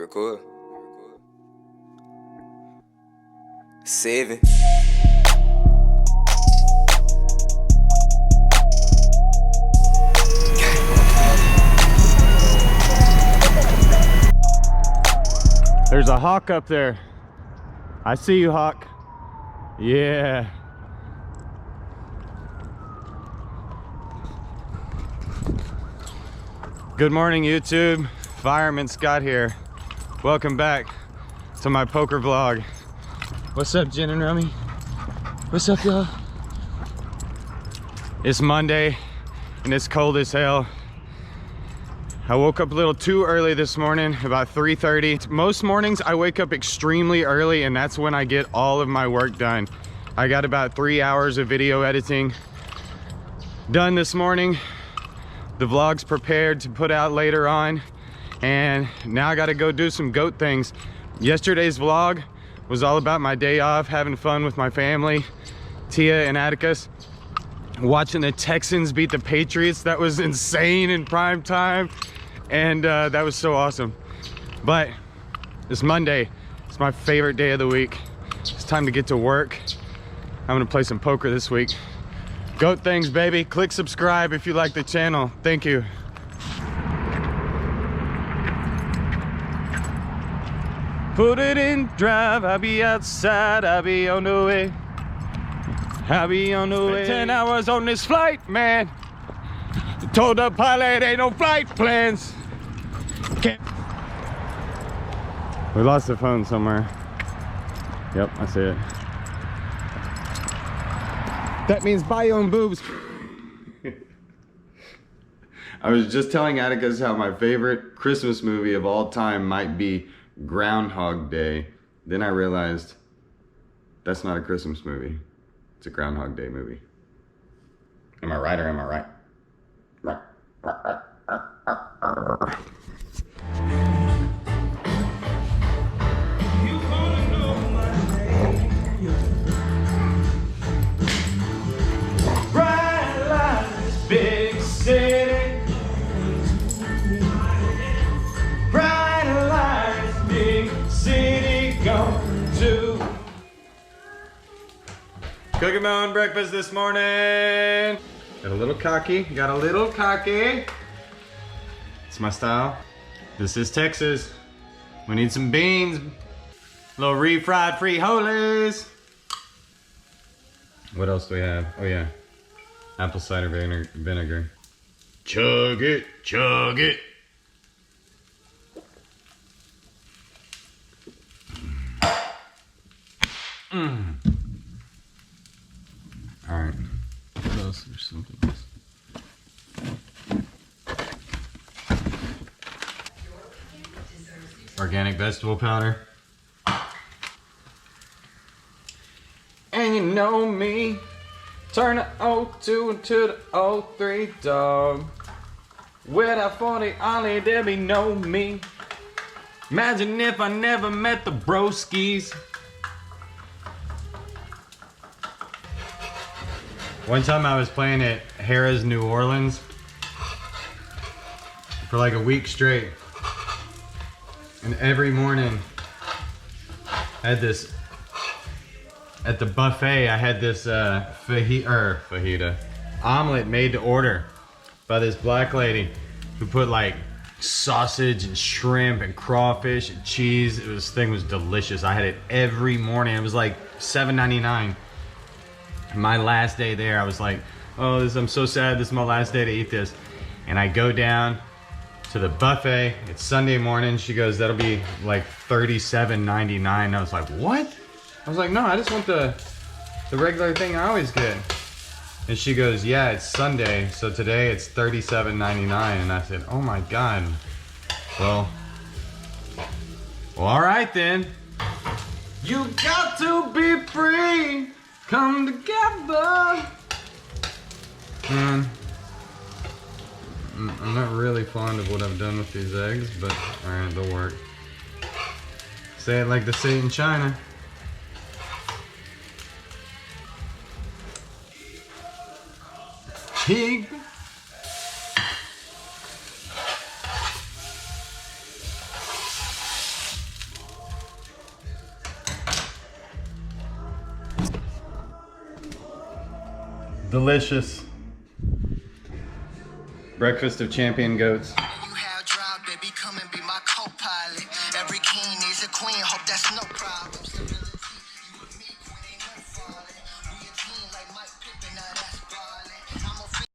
Record. 7. There's a hawk up there. I see you, hawk. Yeah. Good morning, YouTube. Fireman Scott here. Welcome back to my poker vlog. What's up, Jen and Rummy? What's up, y'all? It's Monday and it's cold as hell. I woke up a little too early this morning, about 3:30. Most mornings I wake up extremely early and that's when I get all of my work done. I got about 3 hours of video editing done this morning. The vlog's prepared to put out later on, and now I gotta go do some goat things. Yesterday's vlog was all about my day off, having fun with my family, Tia and Atticus, watching the Texans beat the Patriots. That was insane in prime time, and that was so awesome. But it's Monday. It's my favorite day of the week. It's time to get to work. I'm gonna play some poker this week. Goat things, baby. Click subscribe if you like the channel. Thank you. Put it in drive. I'll be outside. I'll be on the way. I'll be on the way. 10 hours on this flight, man. Told the pilot ain't no flight plans. Can't. We lost the phone somewhere. Yep, I see it. That means buy your own boobs. I was just telling Atticus how my favorite Christmas movie of all time might be Groundhog Day. Then I realized that's not a Christmas movie. It's a Groundhog Day movie. Am I right or am I right? Big city, bright lights, big city, go to. Cooking my own breakfast this morning. Got a little cocky, It's my style. This is Texas. We need some beans, little refried frijoles. What else do we have? Oh yeah. Apple cider vinegar. Chug it, chug it. Mm. All right. What else? There's something else. Organic vegetable powder. And you know me. Turn the 02 into the 03, dog. With that 40 ollie, there be no me. Imagine if I never met the broskies. One time I was playing at Harrah's New Orleans for like a week straight. And every morning I had this. At the buffet, I had this fajita omelet made to order by this black lady who put like sausage and shrimp and crawfish and cheese. This thing was delicious. I had it every morning. It was like $7.99. My last day there, I was like, oh, I'm so sad. This is my last day to eat this. And I go down to the buffet. It's Sunday morning. She goes, that'll be like $37.99. I was like, what? I was like, no, I just want the regular thing I always get. And she goes, yeah, it's Sunday, so today it's $37.99. And I said, oh my God. Well, all right then. You got to be free. Come together. I'm not really fond of what I've done with these eggs, but all right, they'll work. Say it like they say in China. Pig. Delicious. Breakfast of champion goats. You have drive, baby, come and be my co-pilot. Every king needs a queen, hope that's no problem. Stability, you and me, queen, ain't no falling. We a team like Mike Pippen, now that's ballin'. I'm a free.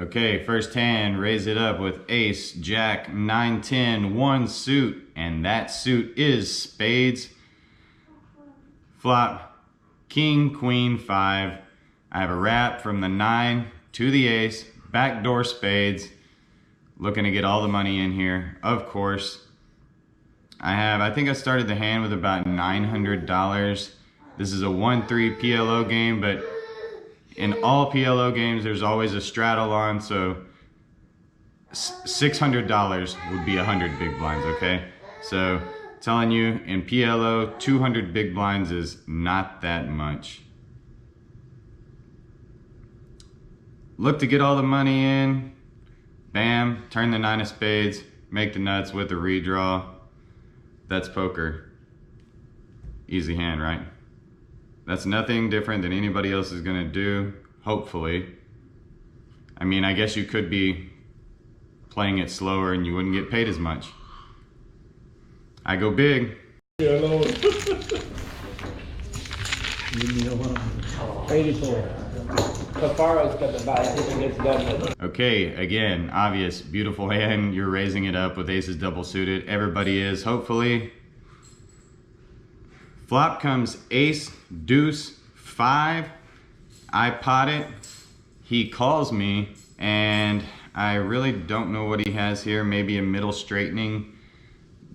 Okay, first hand, raise it up with ace, jack, 9, 10, 1 suit, and that suit is spades. Flop, king, queen, 5. I have a wrap from the 9 to the ace, backdoor spades. Looking to get all the money in here, of course. I think I started the hand with about $900. This is a 1-3 PLO game, but in all PLO games, there's always a straddle on, so $600 would be 100 big blinds, okay? So, telling you, in PLO, 200 big blinds is not that much. Look to get all the money in. Bam, turn the 9 of spades, make the nuts with the redraw. That's poker. Easy hand, right? That's nothing different than anybody else is gonna do, hopefully. I mean, I guess you could be playing it slower and you wouldn't get paid as much. I go big. Yeah, Lord. Leave me alone. 84. Kafaro's coming by. I think it gets done. Okay, again, obvious, beautiful hand. You're raising it up with aces double suited. Everybody is, hopefully. Flop comes ace, deuce, 5. I pot it. He calls me, and I really don't know what he has here. Maybe a middle straightening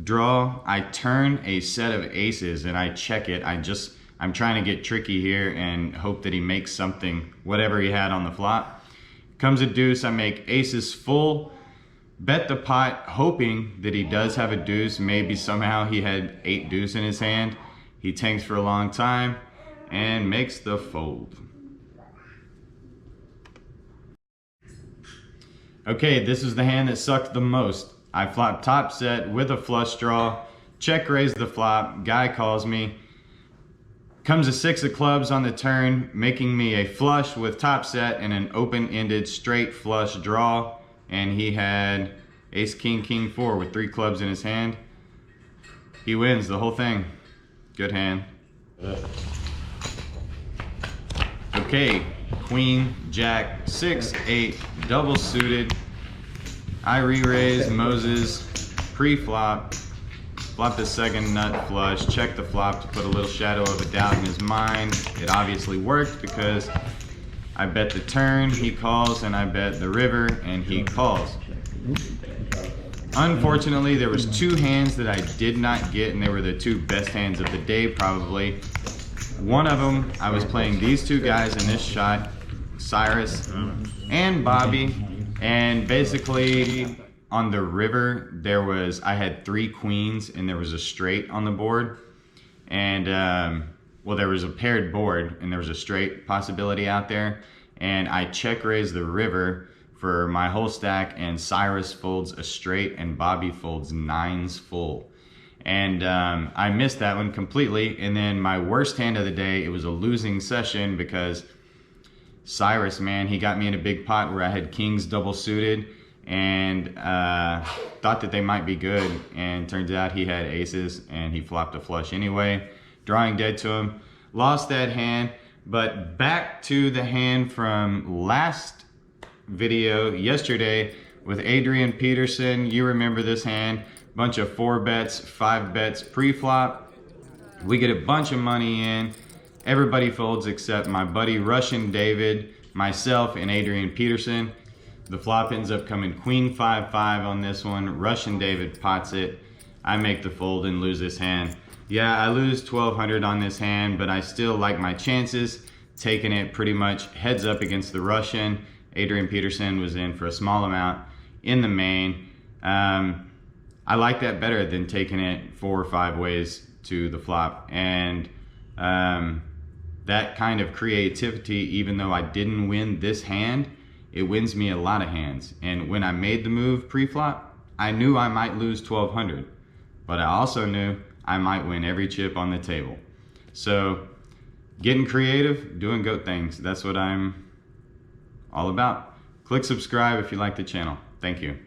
draw. I turn a set of aces and I check it. I'm trying to get tricky here and hope that he makes something, whatever he had on the flop. Comes a deuce, I make aces full, bet the pot, hoping that he does have a deuce. Maybe somehow he had 8 deuce in his hand. He tanks for a long time and makes the fold. Okay, this is the hand that sucked the most. I flop top set with a flush draw, check raise the flop, guy calls me. Comes a 6 of clubs on the turn, making me a flush with top set and an open-ended straight flush draw. And he had ace, king, king, 4 with 3 clubs in his hand. He wins the whole thing. Good hand. Okay, queen, jack, 6, 8, double suited. I re-raise Moses, pre-flop. Flop the second nut flush, check the flop to put a little shadow of a doubt in his mind. It obviously worked because I bet the turn, he calls, and I bet the river, and he calls. Unfortunately, there was 2 hands that I did not get, and they were the 2 best hands of the day, probably. One of them, I was playing these 2 guys in this shot, Cyrus and Bobby, and basically, on the river, I had 3 queens and there was a straight on the board. And, well, there was a paired board and there was a straight possibility out there. And I check raise the river for my whole stack, and Cyrus folds a straight and Bobby folds 9s full. And I missed that one completely. And then my worst hand of the day, it was a losing session because Cyrus, man, he got me in a big pot where I had kings double suited and thought that they might be good, and turns out he had aces and he flopped a flush anyway, drawing dead to him. Lost that hand. But back to the hand from last video yesterday with Adrian Peterson. You remember this hand, bunch of 4 bets, 5 bets pre-flop. We get a bunch of money in. Everybody folds except my buddy Russian David, myself, and Adrian Peterson. The flop ends up coming queen 5-5 on this one. Russian David pots it. I make the fold and lose this hand. Yeah, I lose 1,200 on this hand, but I still like my chances, taking it pretty much heads up against the Russian. Adrian Peterson was in for a small amount in the main. I like that better than taking it 4 or 5 ways to the flop. And that kind of creativity, even though I didn't win this hand, it wins me a lot of hands. And when I made the move pre-flop, I knew I might lose 1,200, but I also knew I might win every chip on the table. So getting creative, doing goat things. That's what I'm all about. Click subscribe if you like the channel. Thank you.